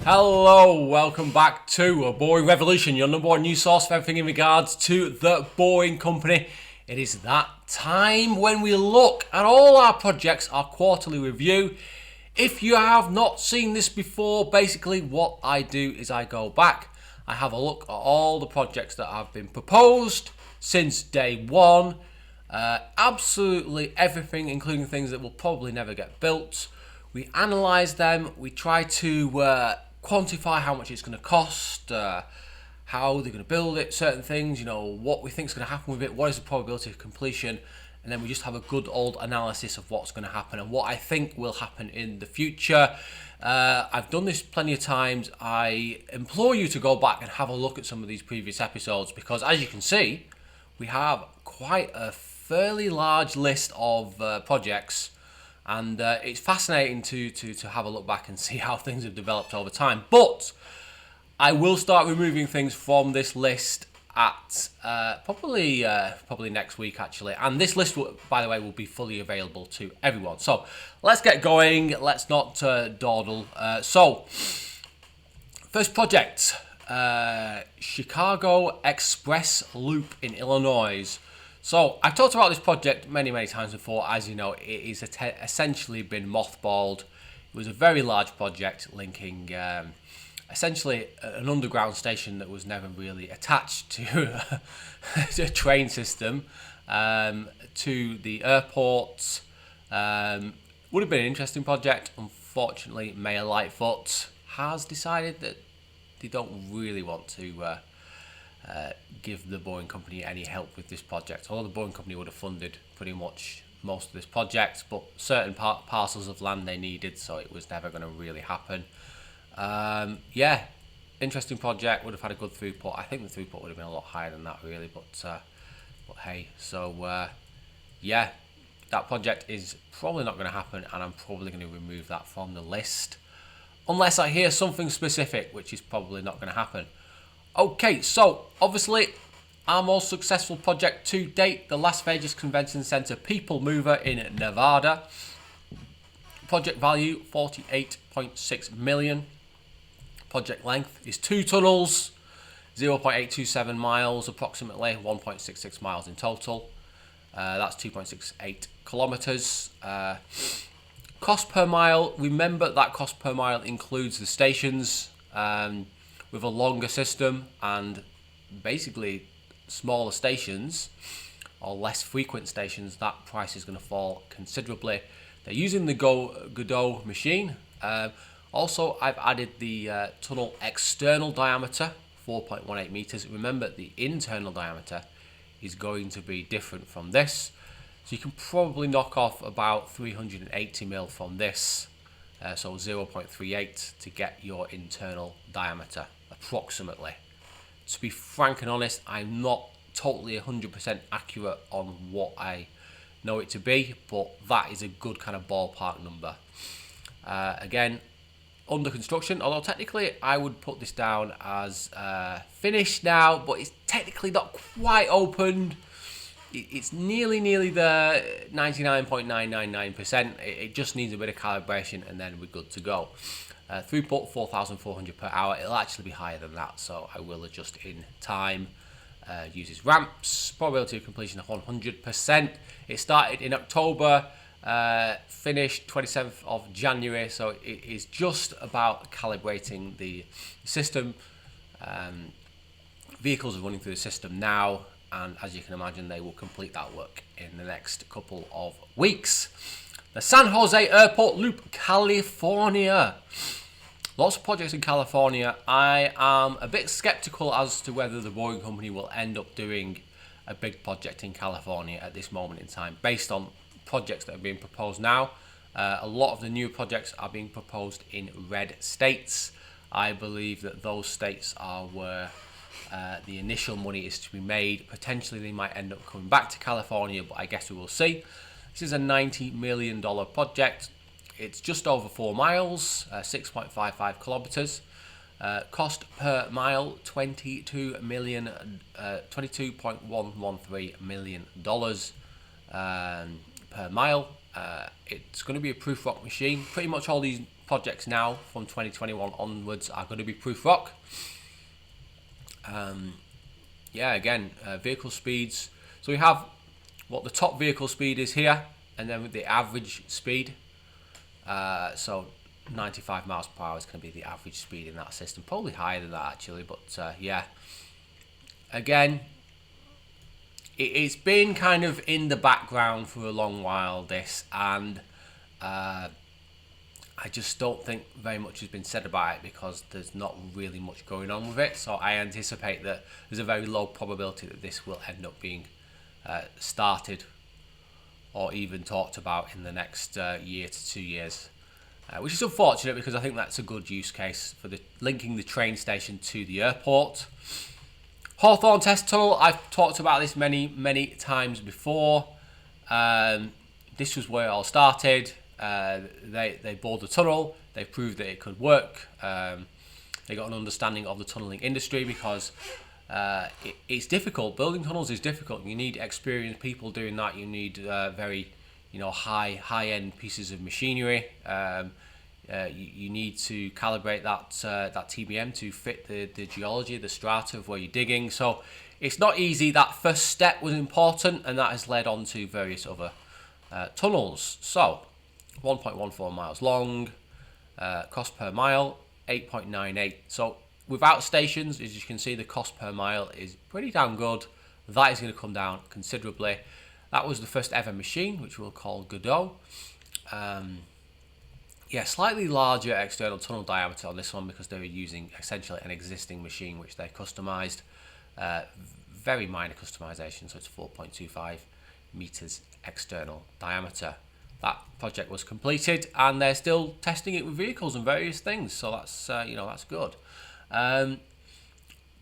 Hello, welcome back to A Boring Revolution, your number one news source for everything in regards to the Boring Company. It is that time when we look at all our projects, our quarterly review. If you have not seen this before, basically what I do is I go back, I have a look at all the projects that have been proposed since day one. Absolutely everything, including things that will probably never get built. We analyse them, we try to quantify how much it's going to cost, how they're going to build it, certain things, what we think is going to happen with it, what is the probability of completion, and then we just have a good old analysis of what's going to happen and what I think will happen in the future. I've done this plenty of times. I implore you to go back and have a look at some of these previous episodes because, as you can see, we have quite a fairly large list of projects. And it's fascinating to have a look back and see how things have developed over time. But I will start removing things from this list at probably next week, actually. And this list, by the way, will be fully available to everyone. So let's get going. Let's not dawdle. So, first project, Chicago Express Loop in Illinois. So, I've talked about this project many times before. As you know, it is essentially been mothballed. It was a very large project linking essentially an underground station that was never really attached to a train system to the airport. Would have been an interesting project. Unfortunately, Mayor Lightfoot has decided that they don't really want to give the Boring Company any help with this project. Although the Boring Company would have funded pretty much most of this project, but certain parcels of land they needed, so it was never going to really happen. Interesting project, would have had a good throughput. I think the throughput would have been a lot higher than that, really, but hey. So, that project is probably not going to happen, and I'm probably going to remove that from the list, unless I hear something specific, which is probably not going to happen. Okay, so obviously our most successful project to date, the Las Vegas Convention Center People Mover in Nevada. Project value, $48.6 million. Project length is 2 tunnels, 0.827 miles, approximately 1.66 miles in total. That's 2.68 kilometers. Cost per mile, remember that cost per mile includes the stations. With a longer system and basically smaller stations or less frequent stations, that price is going to fall considerably. They're using the Godot machine. Also, I've added the tunnel external diameter, 4.18 meters. Remember, the internal diameter is going to be different from this. So you can probably knock off about 380 mil from this. So 0.38 to get your internal diameter, approximately. To be frank and honest, I'm not totally 100% accurate on what I know it to be, but that is a good kind of ballpark number. Again, under construction, although technically I would put this down as finished now, but it's technically not quite opened. It's nearly the 99.999%. It just needs a bit of calibration and then we're good to go. Throughput 4,400 per hour. It'll actually be higher than that, so I will adjust in time. Uses ramps. Probability of completion of 100%. It started in October, finished 27th of January, so it is just about calibrating the system. Vehicles are running through the system now, and as you can imagine, they will complete that work in the next couple of weeks. The San Jose Airport Loop, California. Lots of projects in California. I am a bit skeptical as to whether the Boring Company will end up doing a big project in California at this moment in time, based on projects that are being proposed now. A lot of the new projects are being proposed in red states. I believe that those states are where the initial money is to be made. Potentially they might end up coming back to California, but I guess we will see. This is a $90 million project. It's just over 4 miles, 6.55 kilometers. Cost per mile, $22.113 million per mile. It's going to be a proof rock machine. Pretty much all these projects now from 2021 onwards are going to be proof rock. Yeah, again, vehicle speeds. So we have what the top vehicle speed is here, and then with the average speed. So 95 miles per hour is going to be the average speed in that system. Probably higher than that actually, but yeah. Again, it's been kind of in the background for a long while, this, and I just don't think very much has been said about it because there's not really much going on with it. So I anticipate that there's a very low probability that this will end up being started or even talked about in the next year to 2 years, which is unfortunate because I think that's a good use case for linking the train station to the airport. Hawthorne Test Tunnel, I've talked about this many times before. This was where it all started. They bored the tunnel. They proved that it could work. They got an understanding of the tunneling industry because it's difficult. Building tunnels is difficult. You need experienced people doing that. You need very, high-end pieces of machinery. You need to calibrate that TBM to fit the geology, the strata of where you're digging. So it's not easy. That first step was important, and that has led on to various other tunnels. So 1.14 miles long, cost per mile 8.98. So without stations, as you can see, the cost per mile is pretty damn good. That is going to come down considerably. That was the first ever machine, which we'll call Godot. Yeah, slightly larger external tunnel diameter on this one because they were using essentially an existing machine which they customized. Very minor customization, so it's 4.25 meters external diameter. That project was completed and they're still testing it with vehicles and various things, so that's that's good.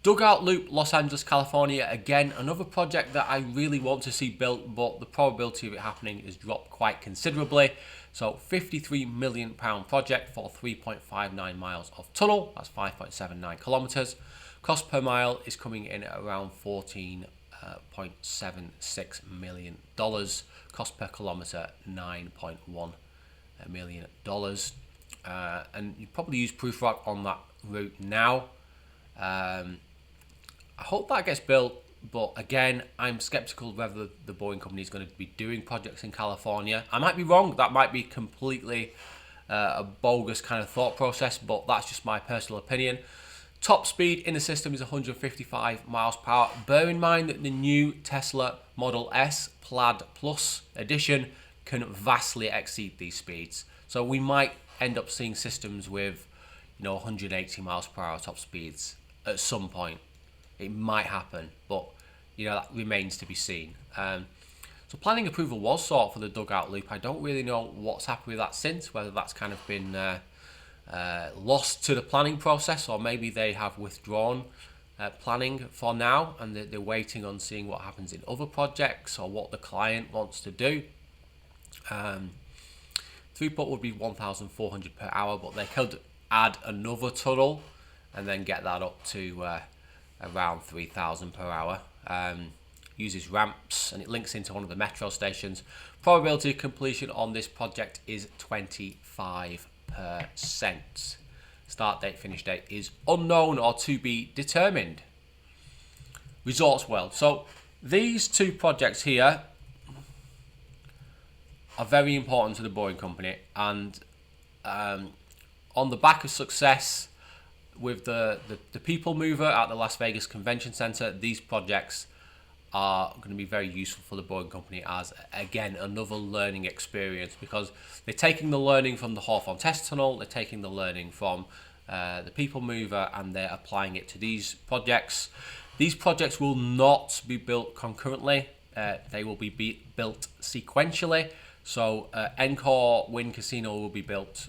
Dugout Loop, Los Angeles, California. Again, another project that I really want to see built, but the probability of it happening has dropped quite considerably. So £53 million project for 3.59 miles of tunnel. That's 5.79 kilometers. Cost per mile is coming in at around $14.76 million. Cost per kilometer, $9.1 million. And you probably use proof rock on that route now. I hope that gets built, but again, I'm skeptical whether the Boeing company is going to be doing projects in California. I might be wrong. That might be completely a bogus kind of thought process, but that's just my personal opinion. Top speed in the system is 155 miles per hour. Bear in mind that the new Tesla Model S Plaid Plus edition can vastly exceed these speeds. So we might end up seeing systems with 180 miles per hour top speeds at some point. It might happen, but that remains to be seen. So planning approval was sought for the Dugout Loop. I don't really know what's happened with that since, whether that's kind of been lost to the planning process, or maybe they have withdrawn planning for now and they're waiting on seeing what happens in other projects or what the client wants to do. Throughput would be 1,400 per hour, but they could add another tunnel and then get that up to around 3,000 per hour. Uses ramps and it links into one of the metro stations. Probability of completion on this project is 25%. Start date, finish date is unknown or to be determined. Resorts World. So these two projects here are very important to the Boeing company, and on the back of success with the People Mover at the Las Vegas Convention Center, these projects are going to be very useful for the Boeing company as, again, another learning experience, because they're taking the learning from the Hawthorne Test Tunnel, they're taking the learning from the People Mover, and they're applying it to these projects. These projects will not be built concurrently. They will be built sequentially. So Encore Wynn Casino will be built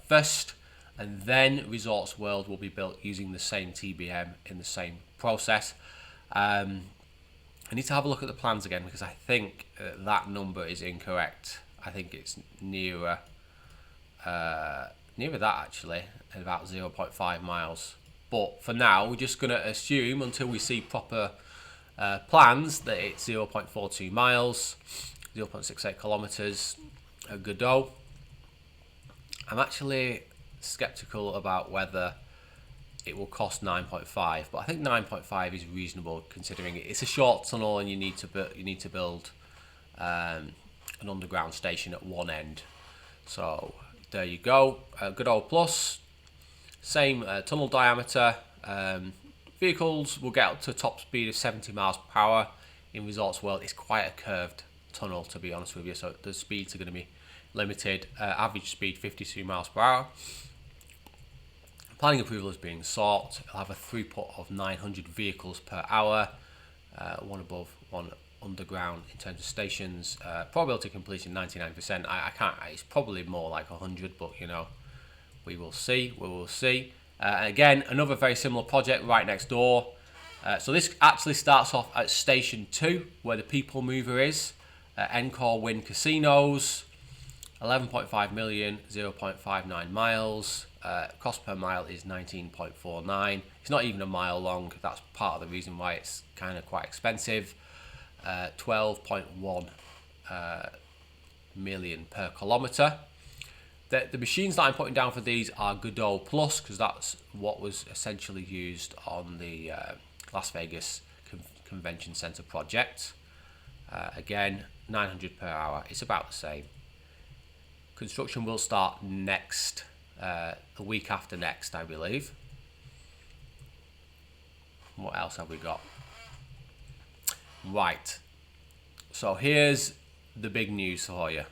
first, and then Resorts World will be built using the same TBM in the same process. I need to have a look at the plans again, because I think that number is incorrect. I think it's nearer that actually, at about 0.5 miles. But for now, we're just going to assume, until we see proper plans, that it's 0.42 miles, 0.68 kilometers at Godot. I'm actually skeptical about whether it will cost 9.5, but I think 9.5 is reasonable considering it's a short tunnel and you need to build an underground station at one end. So there you go, good old plus. Same tunnel diameter. Vehicles will get up to a top speed of 70 miles per hour. In Resorts World, it's quite a curved tunnel, to be honest with you, so the speeds are going to be limited. Average speed 52 miles per hour. Planning approval is being sought. It'll have a throughput of 900 vehicles per hour, one above, one underground in terms of stations. Probability of completion 99%. I can't. It's probably more like 100, but you know, we will see. We will see. Again, another very similar project right next door. So this actually starts off at Station 2, where the People Mover is. Encore Wynn Casinos, 11.5 million, 0.59 miles. Cost per mile is 19.49. It's not even a mile long. That's part of the reason why it's kind of quite expensive. 12.1 million per kilometre. The machines that I'm putting down for these are Godot Plus, because that's what was essentially used on the Las Vegas Convention Center project. Again, 900 per hour. It's about the same. Construction will start next, a week after next, I believe. What else have we got? Right. So here's the big news for you.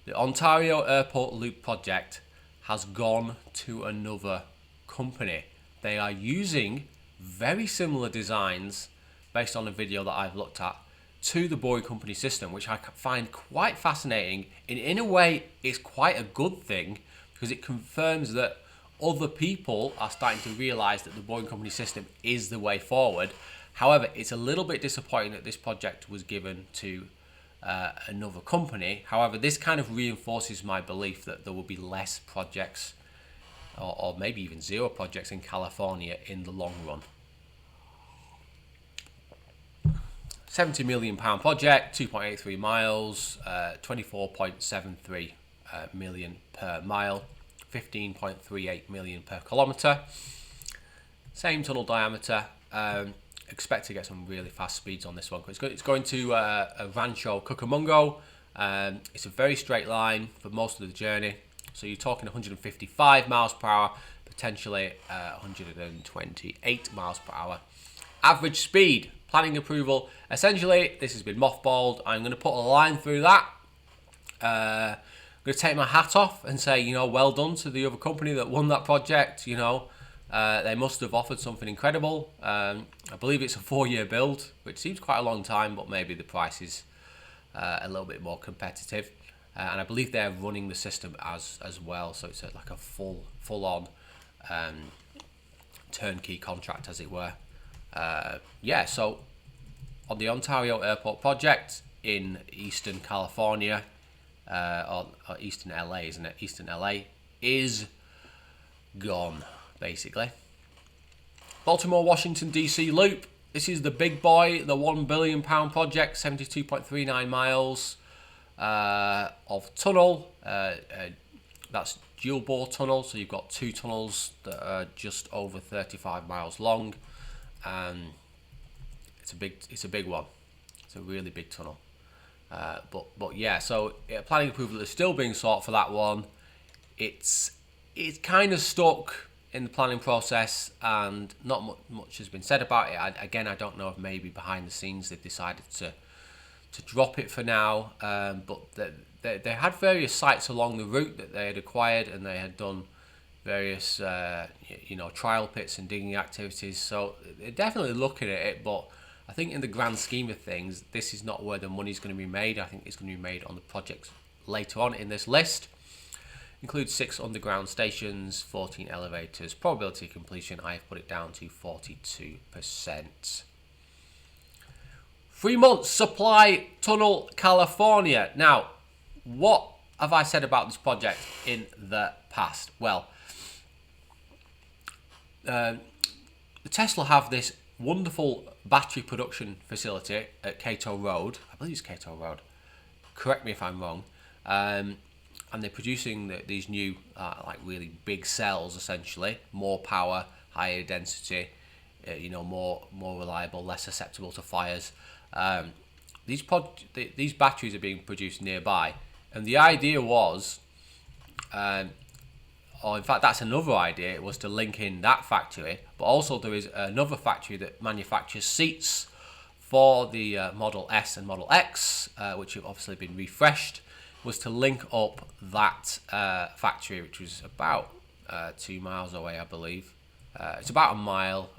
The Ontario Airport Loop project has gone to another company. They are using very similar designs based on a video that I've looked at to the Boring Company system, which I find quite fascinating. In a way, it's quite a good thing because it confirms that other people are starting to realize that the Boring Company system is the way forward. However, it's a little bit disappointing that this project was given to another company. However, this kind of reinforces my belief that there will be less projects or maybe even zero projects in California in the long run. £70 million project, 2.83 miles, 24.73 million per mile, 15.38 million per kilometre. Same tunnel diameter. Expect to get some really fast speeds on this one. It's going to a Rancho Cucamonga. It's a very straight line for most of the journey. So you're talking 155 miles per hour, potentially 128 miles per hour. Average speed, planning approval. Essentially, this has been mothballed. I'm going to put a line through that. I'm going to take my hat off and say, you know, well done to the other company that won that project. You know, they must have offered something incredible. I believe it's a 4-year build, which seems quite a long time, but maybe the price is a little bit more competitive. And I believe they're running the system as well, so it's like a full-on turnkey contract, as it were. Yeah, so on the Ontario Airport project in Eastern California, or Eastern LA, isn't it? Eastern LA is gone, basically. Baltimore Washington DC Loop. This is the big boy, the £1 billion project, 72.39 miles of tunnel. That's dual bore tunnel, so you've got two tunnels that are just over 35 miles long. It's a big one. It's a really big tunnel. But yeah, so planning approval is still being sought for that one. It's kind of stuck in the planning process, and not much has been said about it. Again, I don't know if maybe behind the scenes they've decided to drop it for now. But they had various sites along the route that they had acquired, and they had done various trial pits and digging activities. So they're definitely looking at it, but I think in the grand scheme of things, this is not where the money's going to be made. I think it's going to be made on the projects later on in this list. Includes 6 underground stations, 14 elevators. Probability of completion, I have put it down to 42%. 3 months supply tunnel, California. Now, what have I said about this project in the past? Well, the Tesla have this wonderful battery production facility at Cato Road. I believe it's Cato Road. Correct me if I'm wrong. And and they're producing these new like really big cells, essentially more power, higher density, more reliable, less susceptible to fires. These batteries are being produced nearby, and the idea was, or in fact that's another idea, it was to link in that factory, but also there is another factory that manufactures seats for the Model S and Model X, which have obviously been refreshed, was to link up that factory, which was about 2 miles away, I believe. It's about a mile.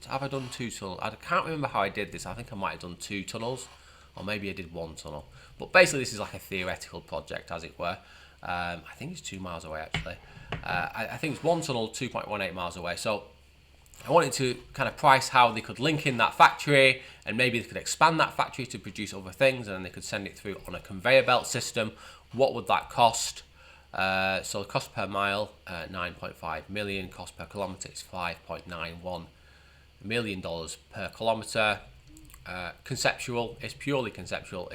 Have I done 2 tunnels? I can't remember how I did this. I think I might have done 2 tunnels, or maybe I did 1 tunnel. But basically, this is like a theoretical project, as it were. I think it's 2 miles away, actually. I think it's 1 tunnel, 2.18 miles away. So I wanted to kind of price how they could link in that factory, and maybe they could expand that factory to produce other things, and then they could send it through on a conveyor belt system. What would that cost? So the cost per mile, $9.5 million. Cost per kilometre is $5.91 million per kilometre. Conceptual. It's purely conceptual.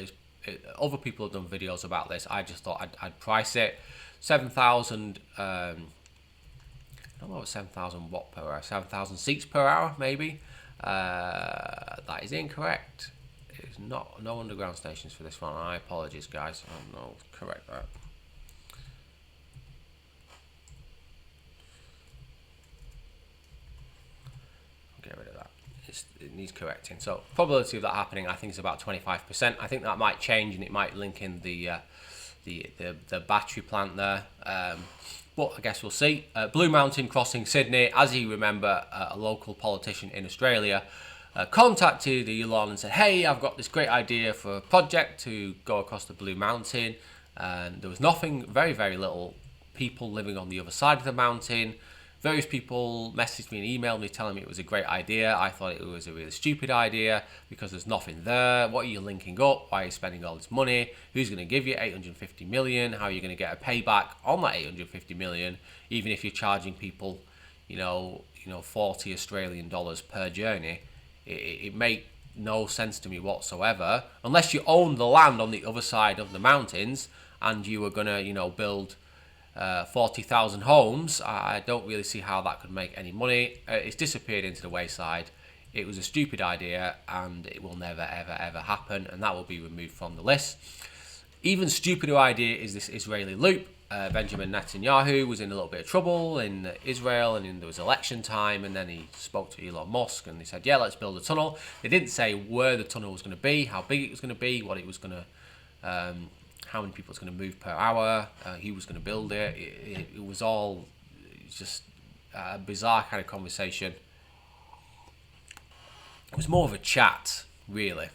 Other people have done videos about this. I just thought I'd price it 7,000. I don't know, 7,000 watt per hour, 7,000 seats per hour, maybe. That is incorrect. It's no underground stations for this one. I apologize, guys. I'll correct that. Get rid of that. It needs correcting. So probability of that happening, I think, is about 25%. I think that might change, and it might link in the battery plant there. But I guess we'll see. Blue Mountain crossing Sydney. As you remember, a local politician in Australia contacted Elon and said, hey, I've got this great idea for a project to go across the Blue Mountain. And there was nothing, very, very little people living on the other side of the mountain. Various people messaged me and emailed me telling me it was a great idea. I thought it was a really stupid idea because there's nothing there. What are you linking up? Why are you spending all this money? Who's going to give you 850 million? How are you going to get a payback on that 850 million? Even if you're charging people, 40 Australian dollars per journey, it made no sense to me whatsoever. Unless you own the land on the other side of the mountains and you were going to, build 40,000 homes, I don't really see how that could make any money. It's disappeared into the wayside. It was a stupid idea, and it will never, ever, ever happen, and that will be removed from the list. Even stupider idea is this Israeli loop. Benjamin Netanyahu was in a little bit of trouble in Israel, and there was election time, and then he spoke to Elon Musk, and they said, yeah, let's build a tunnel. They didn't say where the tunnel was going to be, how big it was going to be, what it was going to... how many people it's going to move per hour, who was going to build it. It was all just a bizarre kind of conversation. It was more of a chat, really.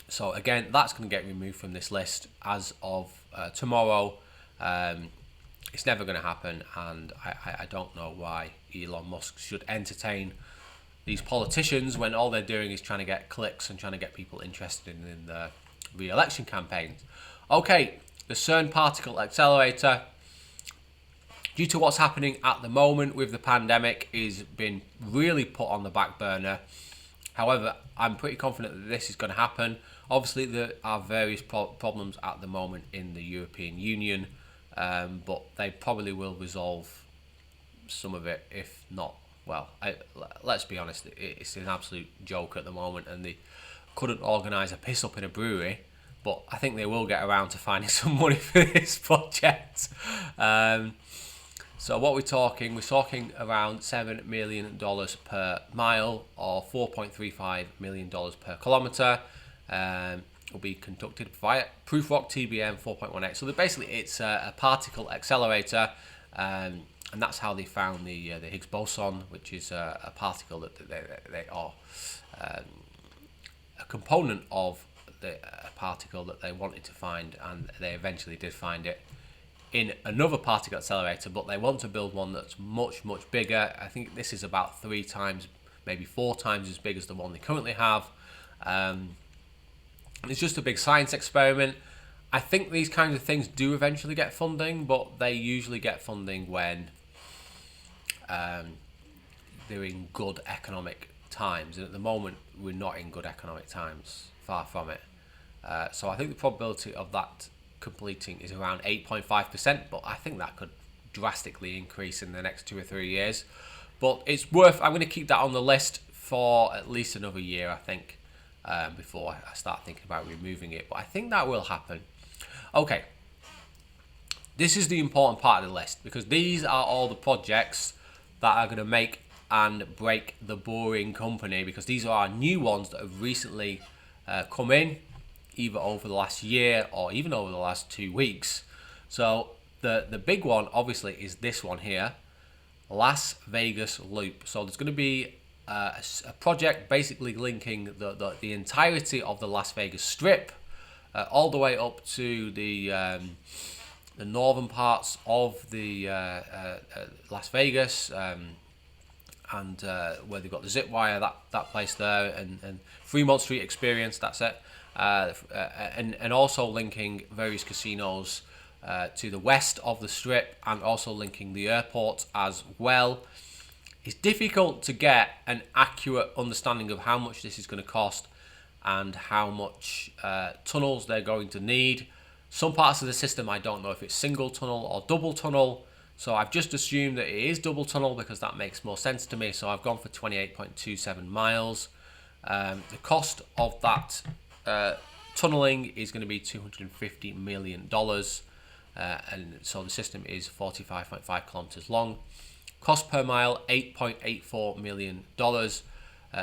So again, that's going to get removed from this list as of tomorrow. It's never going to happen, and I don't know why Elon Musk should entertain these politicians when all they're doing is trying to get clicks and trying to get people interested in the re-election campaigns. Okay, the CERN particle accelerator, due to what's happening at the moment with the pandemic, is been really put on the back burner. However, I'm pretty confident that this is going to happen. Obviously, there are various problems at the moment in the European Union, but they probably will resolve some of it, if not, well, let's be honest, it's an absolute joke at the moment, and they couldn't organise a piss up in a brewery. But I think they will get around to finding some money for this project. So what we're talking around $7 million per mile, or $4.35 million per kilometre. Will be conducted via Proof-Rock TBM 4.18. So basically it's a particle accelerator, and that's how they found the Higgs boson, which is a particle that they are a component of a particle that they wanted to find, and they eventually did find it in another particle accelerator, but they want to build one that's much, much bigger. I think this is about 3 times, maybe 4 times as big as the one they currently have. It's just a big science experiment. I think these kinds of things do eventually get funding, but they usually get funding when they're in good economic times, and at the moment we're not in good economic times, far from it. So I think the probability of that completing is around 8.5%, but I think that could drastically increase in the next 2 or 3 years. But it's worth, I'm going to keep that on the list for at least another year, I think, before I start thinking about removing it. But I think that will happen. Okay, this is the important part of the list, because these are all the projects that are going to make and break the Boring Company, because these are our new ones that have recently come in, either over the last year or even over the last 2 weeks. So the big one obviously is this one here, Las Vegas Loop. So there's going to be a project basically linking the entirety of the Las Vegas Strip, all the way up to the northern parts of the Las Vegas, and where they've got the zip wire, that place there, and Fremont Street Experience, that's it, and also linking various casinos to the west of the Strip, and also linking the airport as well. It's difficult to get an accurate understanding of how much this is going to cost and how much tunnels they're going to need. Some parts of the system, I don't know if it's single tunnel or double tunnel, so I've just assumed that it is double tunnel because that makes more sense to me. So I've gone for 28.27 miles. The cost of that tunneling is going to be $250 million, and so the system is 45.5 kilometers long. Cost per mile, $8.84 million.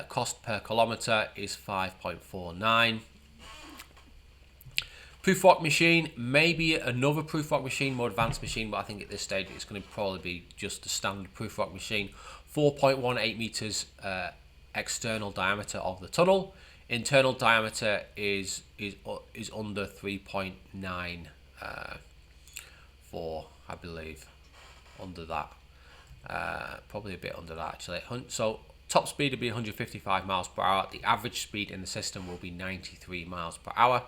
Cost per kilometer is 5.49. Proof rock machine, maybe another proof rock machine, more advanced machine, but I think at this stage it's going to probably be just the standard proof rock machine. 4.18 meters external diameter of the tunnel. Internal diameter is under 3.94, I believe, under that. Probably a bit under that actually. So top speed will be 155 miles per hour. The average speed in the system will be 93 miles per hour.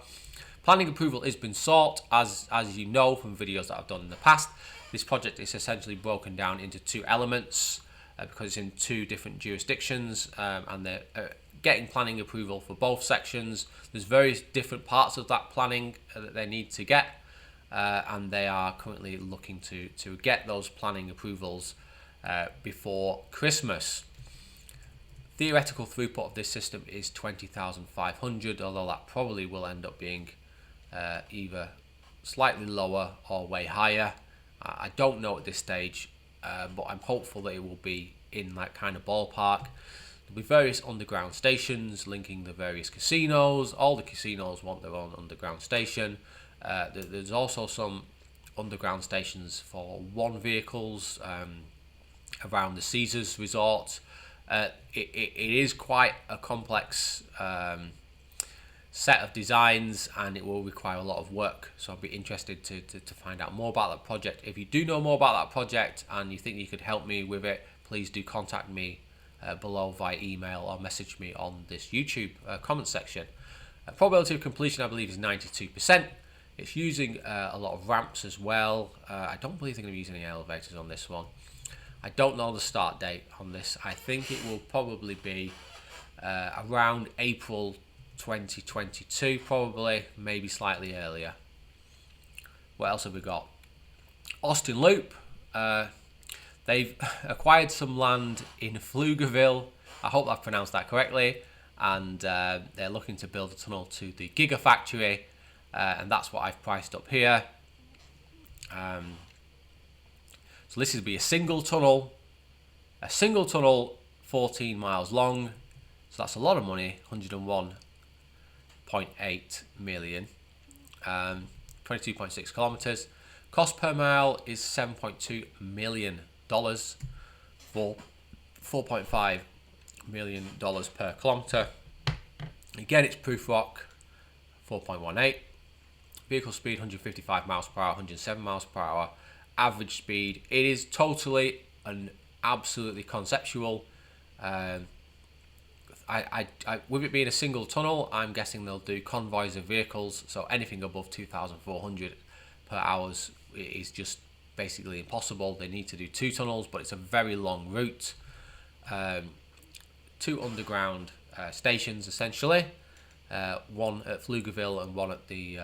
Planning approval has been sought, as you know from videos that I've done in the past. This project is essentially broken down into 2 elements because it's in 2 different jurisdictions, and they're getting planning approval for both sections. There's various different parts of that planning that they need to get, and they are currently looking to get those planning approvals before Christmas. Theoretical throughput of this system is 20,500, although that probably will end up being either slightly lower or way higher. I don't know at this stage, but I'm hopeful that it will be in that kind of ballpark. There'll be various underground stations linking the various casinos. All the casinos want their own underground station. There's also some underground stations for one vehicles around the Caesars Resort. It is quite a complex set of designs, and it will require a lot of work, so I'll be interested to find out more about that project. If you do know more about that project and you think you could help me with it, please do contact me below via email or message me on this YouTube comment section. Probability of completion, I believe, is 92%. It's using a lot of ramps as well. I don't believe they're going to be using any elevators on this one. I don't know the start date on this. I think it will probably be around April 2022, probably, maybe slightly earlier. What else have we got? Austin Loop. They've acquired some land in Pflugerville. I hope I've pronounced that correctly. And they're looking to build a tunnel to the Gigafactory, and that's what I've priced up here. So this would be a single tunnel 14 miles long, so that's a lot of money, 101.8 million, 22.6 kilometers. Cost per mile is $7.2 million, for $4.5 million per kilometer. Again, it's proof rock, 4.18. Vehicle speed 155 miles per hour, 107 miles per hour. Average speed, it is totally and absolutely conceptual. With it being a single tunnel, I'm guessing they'll do convoys of vehicles, so anything above 2,400 per hour is just basically impossible. They need to do 2 tunnels, but it's a very long route. 2 underground stations essentially, one at Pflugerville and one at the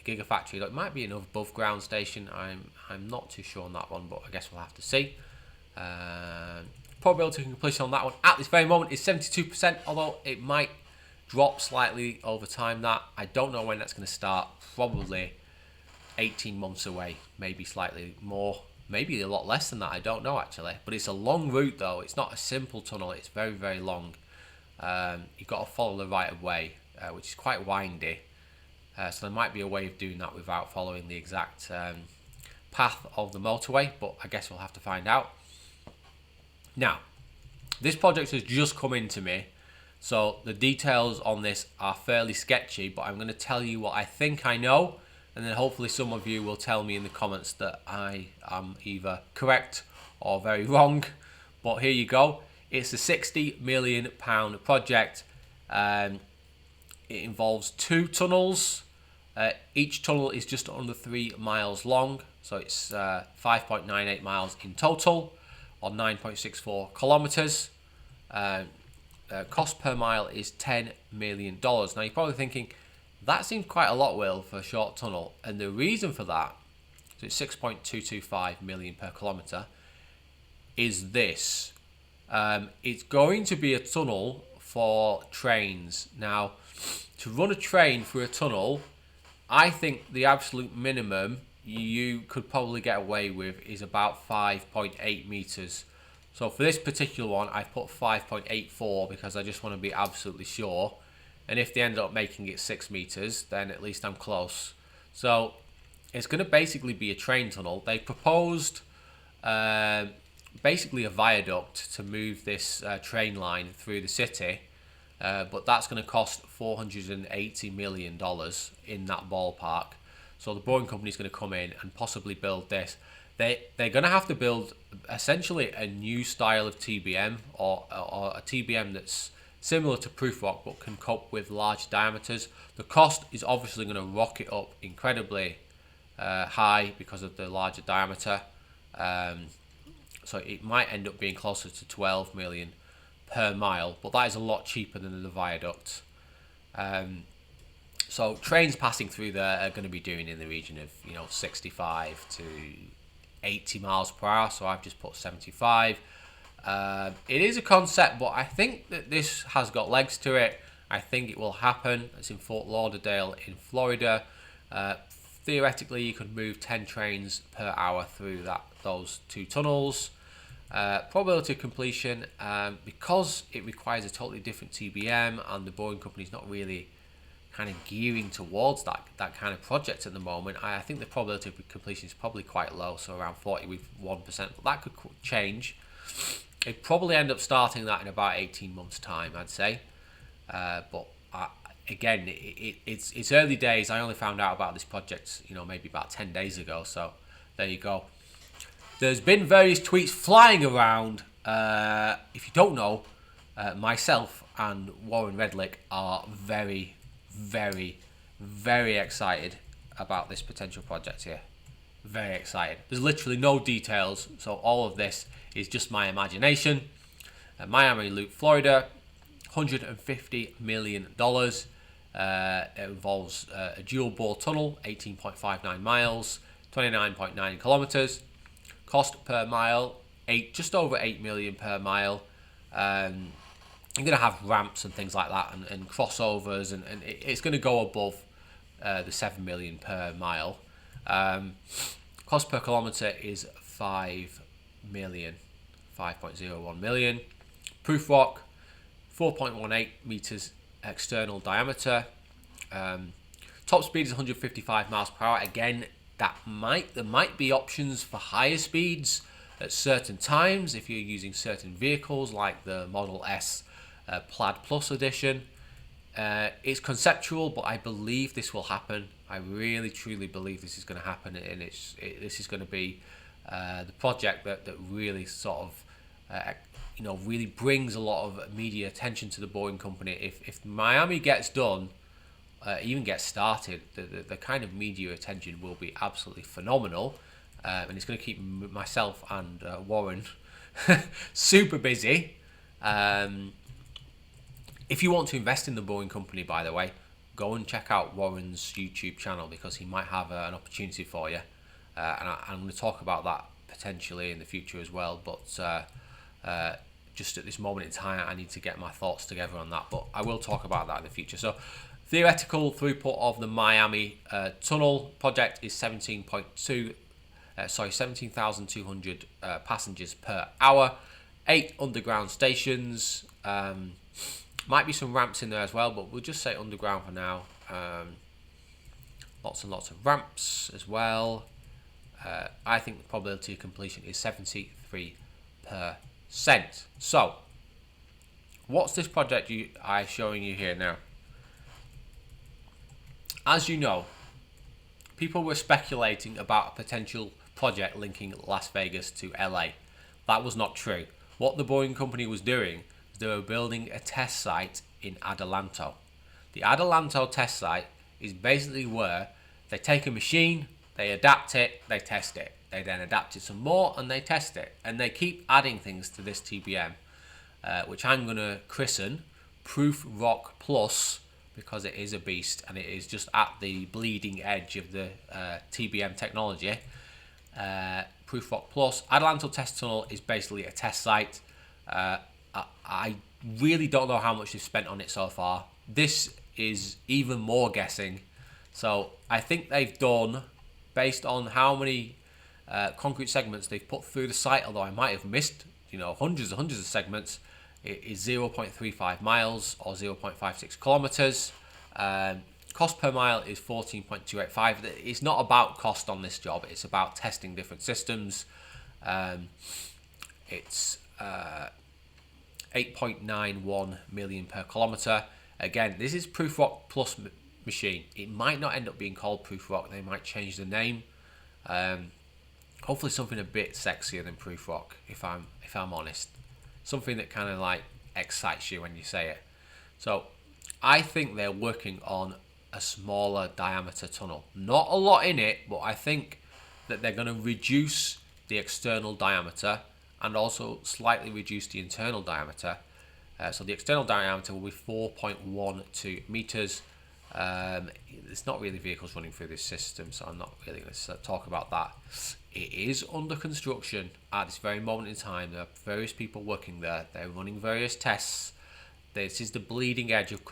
Gigafactory. It might be an above ground station. I'm not too sure on that one, but I guess we'll have to see. Probability of completion on that one at this very moment is 72%, although it might drop slightly over time. That I don't know when that's going to start. Probably 18 months away, maybe slightly more, maybe a lot less than that. I don't know actually, but it's a long route though. It's not a simple tunnel. It's very, very long. You've got to follow the right of way, which is quite windy. So there might be a way of doing that without following the exact path of the motorway, but I guess we'll have to find out. Now, this project has just come into me, so the details on this are fairly sketchy, but I'm going to tell you what I think I know, and then hopefully some of you will tell me in the comments that I am either correct or very wrong. But here you go. It's a £60 million project. It involves 2 tunnels. Each tunnel is just under 3 miles long, so it's 5.98 miles in total, or 9.64 kilometers. Cost per mile is $10 million. Now you're probably thinking, that seems quite a lot, Will, for a short tunnel. And the reason for that, so it's 6.225 million per kilometre, is this. It's going to be a tunnel for trains. Now, to run a train through a tunnel, I think the absolute minimum you could probably get away with is about 5.8 meters. So for this particular one, I've put 5.84 because I just want to be absolutely sure. And if they end up making it 6 meters, then at least I'm close. So it's going to basically be a train tunnel. They proposed basically a viaduct to move this train line through the city. But that's going to cost $480 million in that ballpark. So the Boring Company is going to come in and possibly build this. They're going to have to build essentially a new style of TBM, or a TBM that's similar to proof rock but can cope with large diameters. The cost is obviously going to rocket up incredibly high because of the larger diameter. So it might end up being closer to 12 million per mile, but that is a lot cheaper than the viaduct. So trains passing through there are going to be doing in the region of 65 to 80 miles per hour. So I've just put 75. It is a concept, but I think that this has got legs to it. I think it will happen. It's in Fort Lauderdale in Florida. Theoretically, you could move 10 trains per hour through those 2 tunnels. Probability of completion, because it requires a totally different TBM and the Boring Company is not really kind of gearing towards that kind of project at the moment, I think the probability of completion is probably quite low, so around 41%, but that could change. It'd probably end up starting that in about 18 months time, I'd say. But again, it's early days. I only found out about this project maybe about 10 days ago, so there you go. There's been various tweets flying around. If you don't know, myself and Warren Redlick are very, very, very excited about this potential project here. Very excited. There's literally no details, so all of this is just my imagination. Miami Loop, Florida, $150 million. It involves a dual bore tunnel, 18.59 miles, 29.9 kilometers. Cost per mile, just over 8 million per mile. You're going to have ramps and things like that, and crossovers, and it's going to go above the 7 million per mile. Cost per kilometre is 5 million, 5.01 million. Proof rock, 4.18 metres external diameter. Top speed is 155 miles per hour. Again, there might be options for higher speeds at certain times if you're using certain vehicles like the Model S Plaid Plus edition. It's conceptual, but I believe this will happen. I really truly believe this is going to happen, and this is going to be the project that really sort of really brings a lot of media attention to the Boring Company. If Miami gets done, even gets started, the kind of media attention will be absolutely phenomenal, and it's going to keep myself and Warren super busy. If you want to invest in the Boring Company, by the way, go and check out Warren's YouTube channel, because he might have an opportunity for you, and I'm going to talk about that potentially in the future as well, but just at this moment in time I need to get my thoughts together on that, but I will talk about that in the future. So theoretical throughput of the Miami tunnel project is 17,200 passengers per hour, 8 underground stations, might be some ramps in there as well, but we'll just say underground for now. Lots and lots of ramps as well. I think the probability of completion is 73%. So, what's this project I'm showing you here now? As you know, people were speculating about a potential project linking Las Vegas to LA. That was not true. What the Boeing company was doing is they were building a test site in Adelanto. The Adelanto test site is basically where they take a machine, they adapt it, they test it. They then adapt it some more and they test it. And they keep adding things to this TBM, which I'm going to christen Proof Rock Plus, because it is a beast and it is just at the bleeding edge of the TBM technology. Proof Rock Plus. Adelanto Test Tunnel is basically a test site. I really don't know how much they've spent on it so far. This is even more guessing. So I think they've done, based on how many concrete segments they've put through the site, although I might have missed, hundreds and hundreds of segments, it is 0.35 miles or 0.56 kilometers. Cost per mile is 14.285. It's not about cost on this job, it's about testing different systems. It's 8.91 million per kilometer. Again, this is Proof Rock Plus machine. It might not end up being called Proof Rock, they might change the name. Hopefully something a bit sexier than Proof Rock, if I'm honest. Something that kind of like excites you when you say it. So I think they're working on a smaller diameter tunnel. Not a lot in it, but I think that they're going to reduce the external diameter and also slightly reduce the internal diameter. So the external diameter will be 4.12 meters. There's not really vehicles running through this system, so I'm not really going to talk about that. It is under construction at this very moment in time. There are various people working there. They're running various tests. This is the bleeding edge of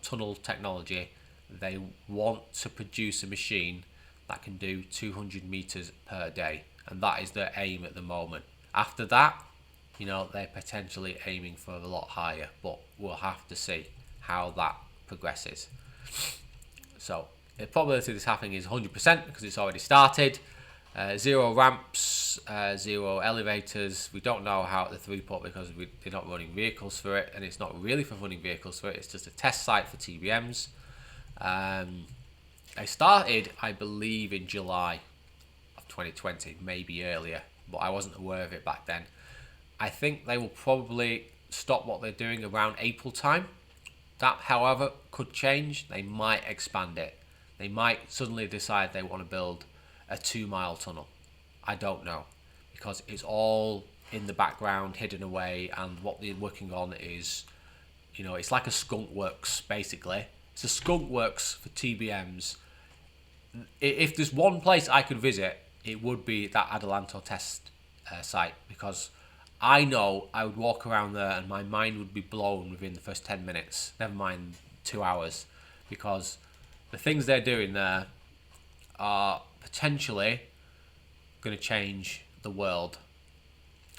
tunnel technology. They want to produce a machine that can do 200 meters per day, and that is their aim at the moment. After that, they're potentially aiming for a lot higher, but we'll have to see how that progresses. So the probability of this happening is 100% because it's already started. 0 ramps, 0 elevators. We don't know how the throughput, because they're not running vehicles for it, and it's not really for running vehicles for it. It's just a test site for TBMs. I started, I believe, in July of 2020, maybe earlier, but I wasn't aware of it back then. I think they will probably stop what they're doing around April time. That, however, could change. They might expand it. They might suddenly decide they want to build a 2-mile tunnel. I don't know, because it's all in the background, hidden away, and what they're working on is, it's like a skunk works, basically. It's a skunk works for TBMs. If there's one place I could visit, it would be that Adelanto test site, because I know I would walk around there and my mind would be blown within the first 10 minutes, never mind 2 hours, because the things they're doing there are potentially going to change the world.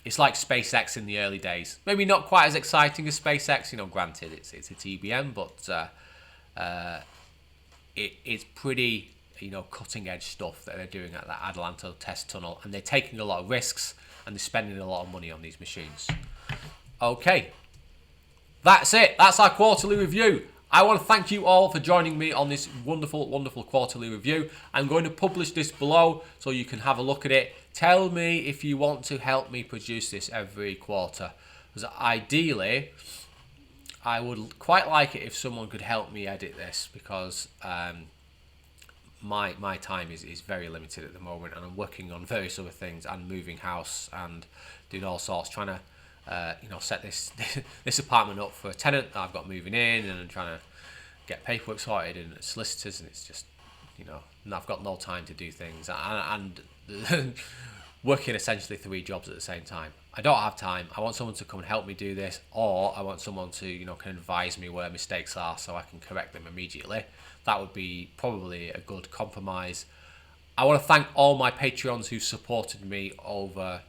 It's like SpaceX in the early days. Maybe not quite as exciting as SpaceX, granted it's a TBM, but it's pretty, cutting edge stuff that they're doing at that Adelanto test tunnel, and they're taking a lot of risks and they're spending a lot of money on these machines. Okay, that's it. That's our quarterly review. I want to thank you all for joining me on this wonderful, wonderful quarterly review. I'm going to publish this below so you can have a look at it. Tell me if you want to help me produce this every quarter, because ideally I would quite like it if someone could help me edit this, because my time is very limited at the moment, and I'm working on various other things and moving house and doing all sorts, trying to set this apartment up for a tenant that I've got moving in, and I'm trying to get paperwork sorted and solicitors, and it's just, you know, I've got no time to do things, and working essentially 3 jobs at the same time. I don't have time. I want someone to come and help me do this, or I want someone to, you know, can advise me where mistakes are so I can correct them immediately. That would be probably a good compromise. I want to thank all my Patreons who supported me over,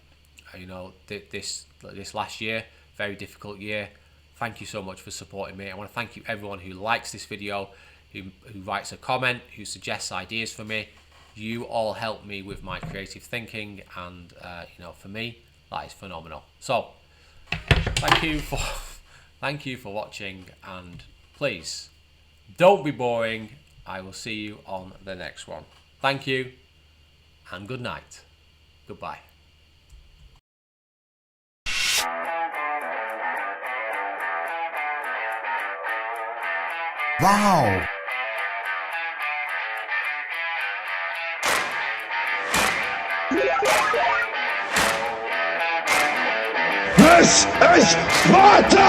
you know, this last year, very difficult year. Thank you so much for supporting me. I want to thank you everyone who likes this video, who writes a comment, who suggests ideas for me. You all help me with my creative thinking, and you know, for me, that is phenomenal. So thank you for watching, and please don't be boring. I will see you on the next one. Thank you, and good night. Goodbye. Wow! This is Sparta!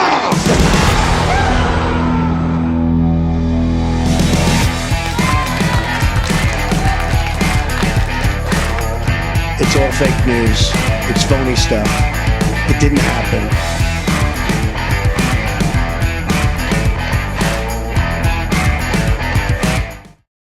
It's all fake news. It's phony stuff. It didn't happen.